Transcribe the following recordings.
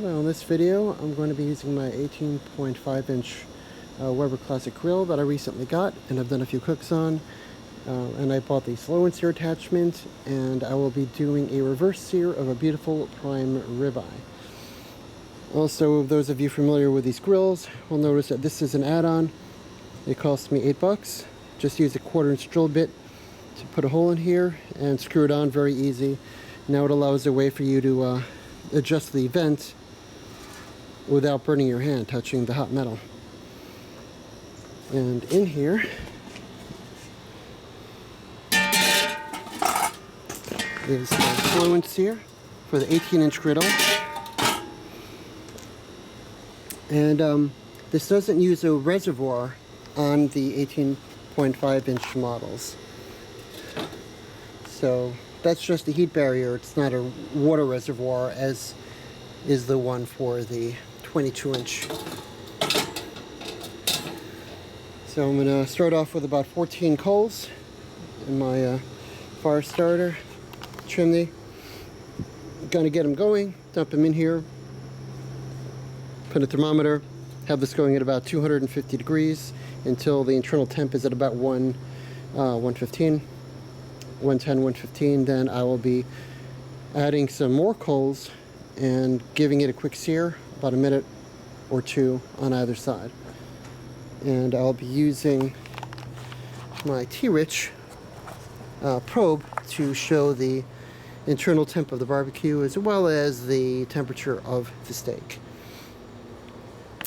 Hello, in this video I'm going to be using my 18.5 inch Weber Classic grill that I recently got and I've done a few cooks on. And I bought the slow and sear attachment, and I will be doing a reverse sear of a beautiful prime ribeye. Also, those of you familiar with these grills will notice that this is an add-on. It cost me $8. Just use a 1/4 inch drill bit to put a hole in here and screw it on. Very easy. Now it allows a way for you to adjust the vent without burning your hand touching the hot metal. And in here is the slow and sear for the 18-inch griddle. And this doesn't use a reservoir on the 18.5 inch models. So that's just a heat barrier. It's not a water reservoir as is the one for the 22 inch. So I'm going to start off with about 14 coals in my fire starter chimney. Going to get them going, dump them in here, put a thermometer, have this going at about 250 degrees until the internal temp is at about 110, 115. Then I will be adding some more coals and giving it a quick sear, about a minute or two on either side. And I'll be using my T-Rich probe to show the internal temp of the barbecue as well as the temperature of the steak.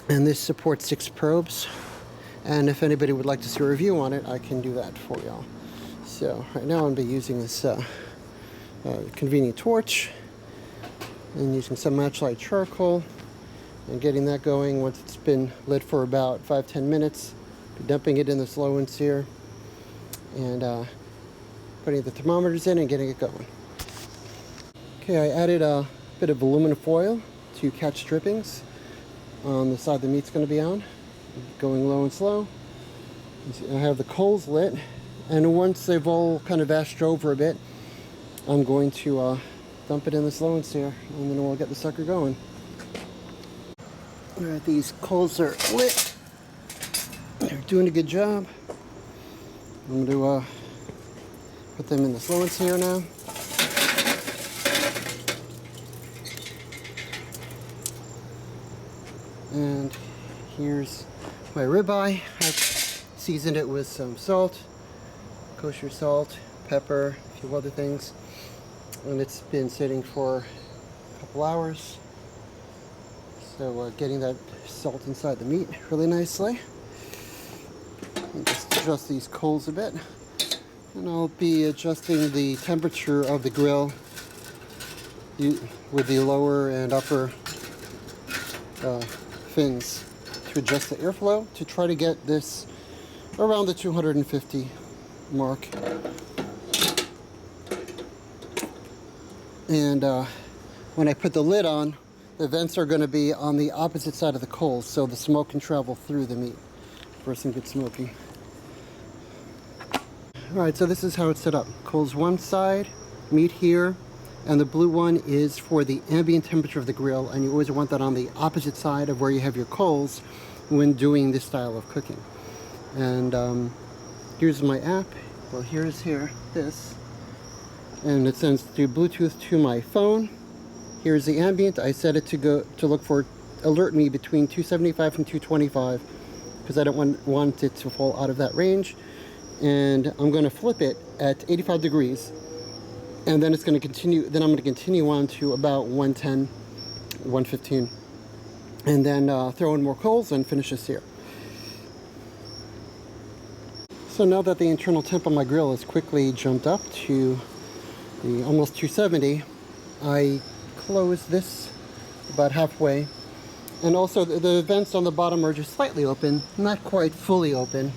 And this supports 6 probes, and if anybody would like to see a review on it, I can do that for y'all. So right now I'm going to be using this convenient torch and using some matchlight charcoal and getting that going. Once it's been lit for about 5-10 minutes, dumping it in the slow and sear and putting the thermometers in and getting it going. Okay, I added a bit of aluminum foil to catch drippings on the side the meat's going to be on, going low and slow. I have the coals lit, and once they've all kind of ashed over a bit, I'm going to dump it in the slow and sear, and then we'll get the sucker going. All right, these coals are lit. They're doing a good job. I'm going to put them in the slow and sear now. And here's my ribeye. I've seasoned it with some salt, kosher salt, pepper, a few other things. And it's been sitting for a couple hours. So getting that salt inside the meat really nicely. And just adjust these coals a bit. And I'll be adjusting the temperature of the grill with the lower and upper fins to adjust the airflow to try to get this around the 250 mark. And when I put the lid on, the vents are going to be on the opposite side of the coals so the smoke can travel through the meat for some good smoking. Alright, so this is how it's set up. Coals one side, meat here, and the blue one is for the ambient temperature of the grill, and you always want that on the opposite side of where you have your coals when doing this style of cooking. And here's my app. Well, here's this, and it sends through Bluetooth to my phone. Here's the ambient. I set it to look for alert me between 275 and 225 because I don't want it to fall out of that range. And I'm going to flip it at 85 degrees. And then it's going to continue, then I'm going to continue on to about 110, 115. And then throw in more coals and finish this here. So now that the internal temp on my grill has quickly jumped up to the almost 270, I close this about halfway. And also the vents on the bottom are just slightly open, not quite fully open.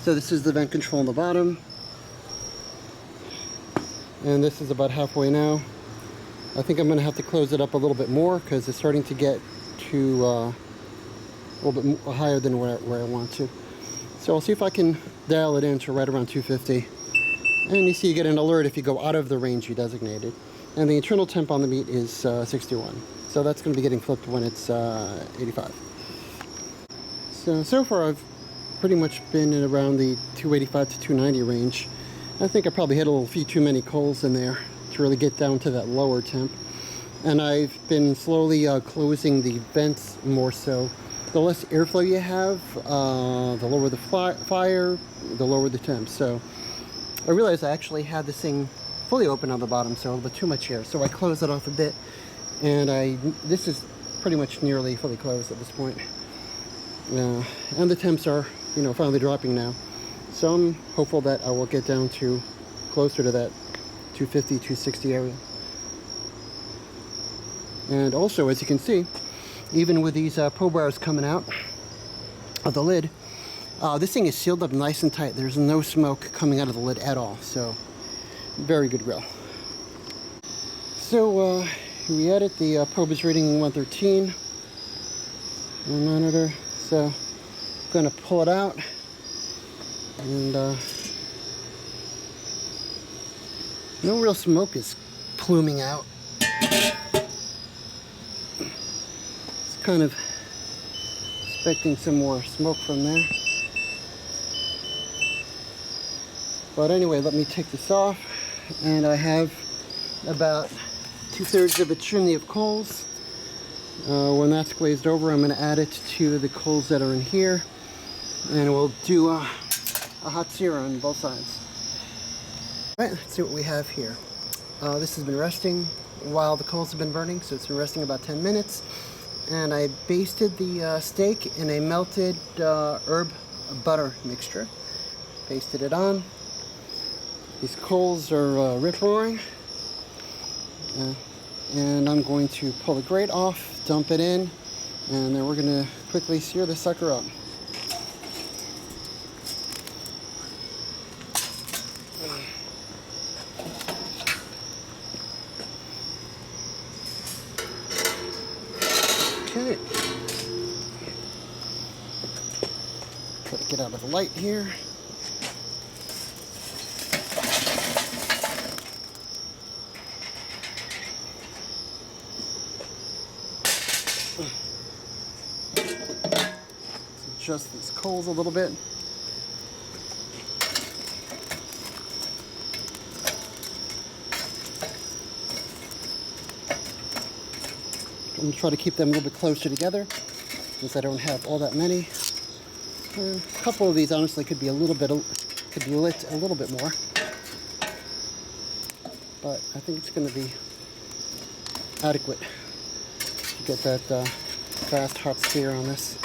So this is the vent control on the bottom. And this is about halfway now. I think I'm going to have to close it up a little bit more because it's starting to get to a little bit higher than where I want to. So I'll see if I can dial it in to right around 250. And you see you get an alert if you go out of the range you designated. And the internal temp on the meat is 61. So that's going to be getting flipped when it's 85. So far I've pretty much been in around the 285 to 290 range. I think I probably hit a few too many coals in there to really get down to that lower temp. And I've been slowly closing the vents more so. The less airflow you have, the lower the fire, the lower the temp. So I realized I actually had this thing fully open on the bottom, so a little bit too much air. So I closed it off a bit, and this is pretty much nearly fully closed at this point. And the temps are, finally dropping now. So I'm hopeful that I will get down to closer to that 250, 260 area. And also, as you can see, even with these probe wires coming out of the lid, this thing is sealed up nice and tight. There's no smoke coming out of the lid at all. So, very good grill. So, we added the probe is reading 113 on the monitor. So, I'm going to pull it out. And no real smoke is pluming out. Kind of expecting some more smoke from there. But anyway, let me take this off, and I have about 2/3 of a chimney of coals. When that's glazed over, I'm going to add it to the coals that are in here, and we'll do a hot sear on both sides. All right, let's see what we have here. This has been resting while the coals have been burning, so it's been resting about 10 minutes. And I basted the steak in a melted herb butter mixture. Basted it on. These coals are rip-roaring. And I'm going to pull the grate off, dump it in, and then we're going to quickly sear the sucker up. Okay. Try to get out of the light here. Adjust these coals a little bit. I'm going to try to keep them a little bit closer together since I don't have all that many. A couple of these honestly could be lit a little bit more, but I think it's going to be adequate to get that fast hot sear on this.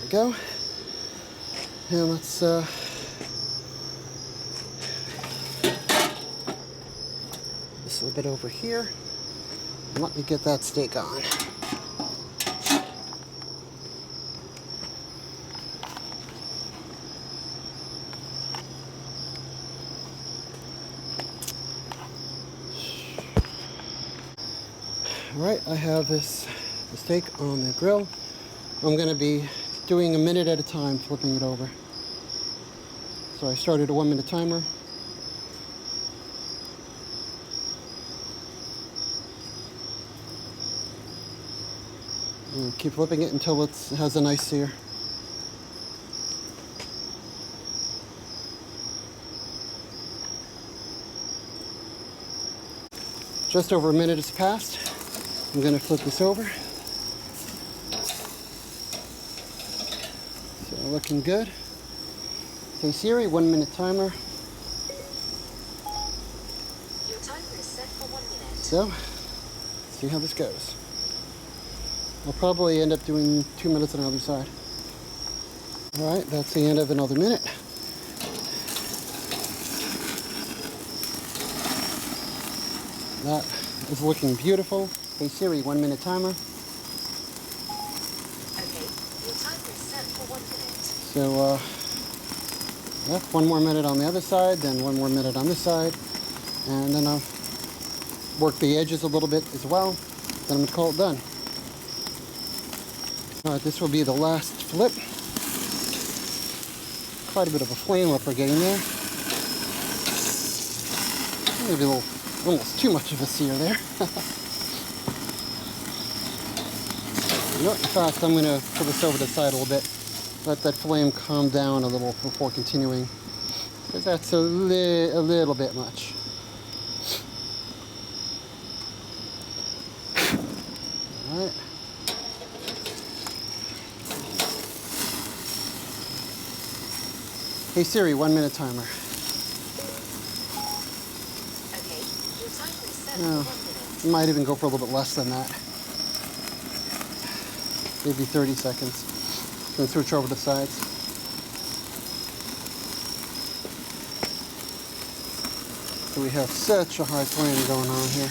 Go. And let's this a little bit over here, and let me get that steak on. All right, I have the steak on the grill. I'm going to be doing a minute at a time, flipping it over. So I started a 1-minute timer. And keep flipping it until it has a nice sear. Just over a minute has passed. I'm going to flip this over. Looking good. Okay, Siri, 1-minute timer. Your timer is set for 1 minute. So, let's see how this goes. I'll probably end up doing 2 minutes on the other side. Alright, that's the end of another minute. That is looking beautiful. Hey Siri, 1-minute timer. So, yeah, 1 more minute on the other side, then 1 more minute on this side. And then I'll work the edges a little bit as well. Then I'm going to call it done. Alright, this will be the last flip. Quite a bit of a flame up we're getting there. Maybe a little, almost too much of a sear there. You know what, in fact, I'm going to put this over the side a little bit. Let that flame calm down a little before continuing. Because that's a little bit much. Alright. Hey Siri, 1 minute timer. Okay, your timer is set Oh, for 1 minute. it might even go for a little bit less than that. Maybe 30 seconds. Then switch over to sides. So we have such a high flame going on here.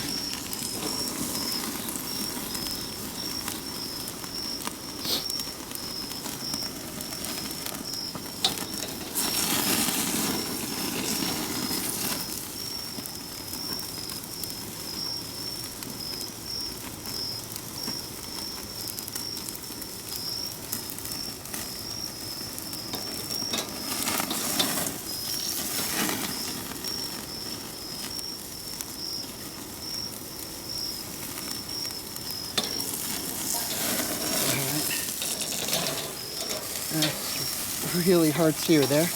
Really hard sear there.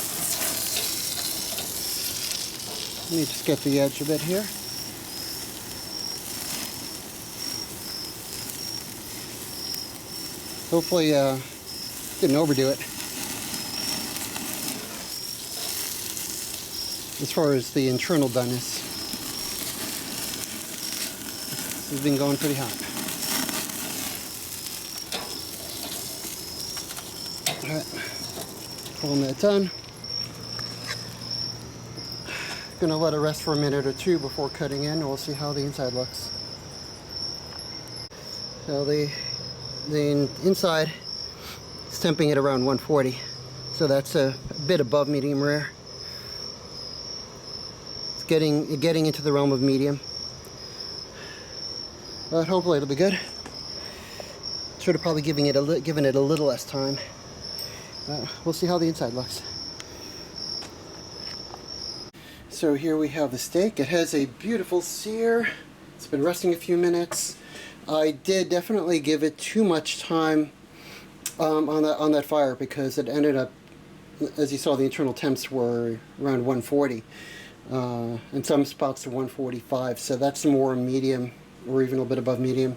Let me just get the edge a bit here. Hopefully didn't overdo it. As far as the internal doneness, this has been going pretty hot. Alright. Calling that done. Gonna let it rest for a minute or two before cutting in, and we'll see how the inside looks. So the inside is temping at around 140, so that's a bit above medium rare. It's getting into the realm of medium, but hopefully it'll be good. Should have probably given it a little less time. We'll see how the inside looks. So here we have the steak. It has a beautiful sear. It's been resting a few minutes. I did definitely give it too much time on that fire, because it ended up, as you saw, the internal temps were around 140. In some spots to 145, so that's more medium, or even a little bit above medium.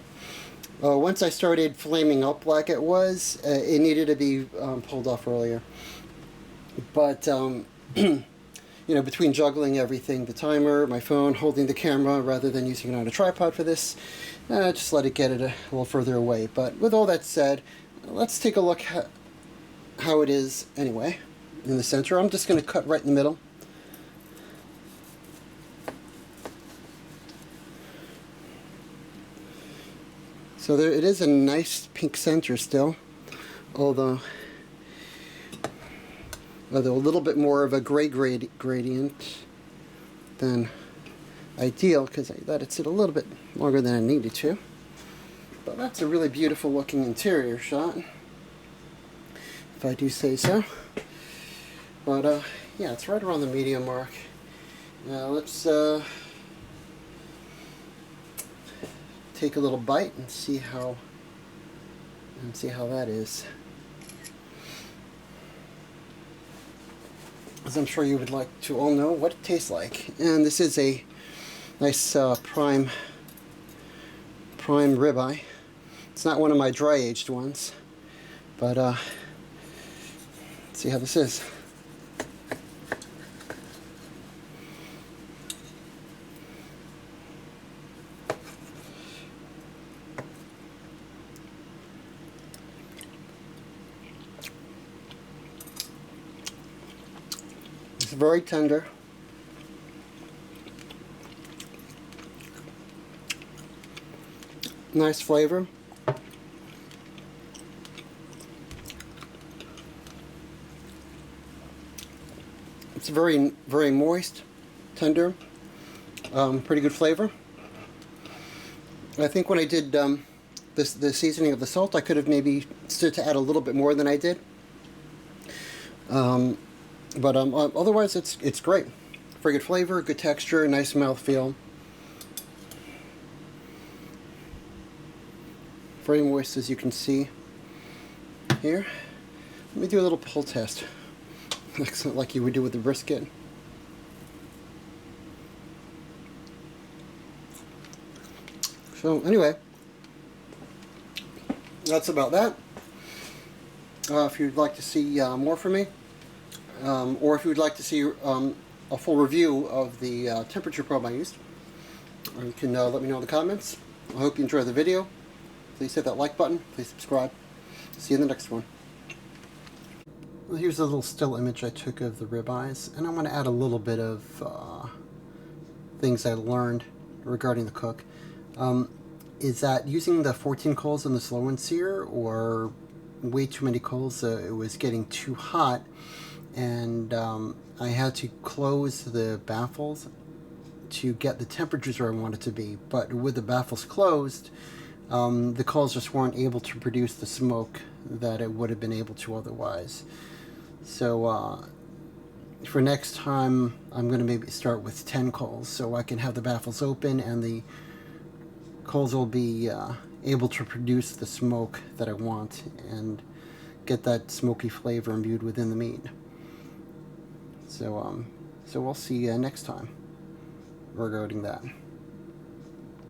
Once I started flaming up like it was, it needed to be pulled off earlier. But, you know, between juggling everything, the timer, my phone, holding the camera rather than using it on a tripod for this, just let it get it a little further away. But with all that said, let's take a look at how it is anyway. In the center, I'm just going to cut right in the middle. So there, it is a nice pink center still, although a little bit more of a gray gradient than ideal, because I let it sit a little bit longer than I needed to. But that's a really beautiful looking interior shot, if I do say so. But yeah, it's right around the medium mark. Now let's take a little bite and see how that is. As I'm sure you would like to all know what it tastes like. And this is a nice prime ribeye. It's not one of my dry aged ones, but let's see how this is. It's very tender. Nice flavor. It's very, very moist, tender. Pretty good flavor. I think when I did the seasoning of the salt, I could have maybe stood to add a little bit more than I did. But otherwise, it's great. Very good flavor, good texture, nice mouthfeel. Very moist, as you can see here. Let me do a little pull test, like you would do with the brisket. So anyway, that's about that. If you'd like to see more from me, or if you would like to see a full review of the temperature probe I used, you can let me know in the comments. I hope you enjoyed the video. Please hit that like button. Please subscribe. See you in the next one. Well, here's a little still image I took of the ribeyes, and I'm going to add a little bit of things I learned regarding the cook. Is that using the 14 coals in the slow and sear, or way too many coals? It was getting too hot, and I had to close the baffles to get the temperatures where I wanted to be. But with the baffles closed, the coals just weren't able to produce the smoke that it would have been able to otherwise. So for next time, I'm going to maybe start with 10 coals so I can have the baffles open and the coals will be able to produce the smoke that I want and get that smoky flavor imbued within the meat. So we'll see you next time regarding that.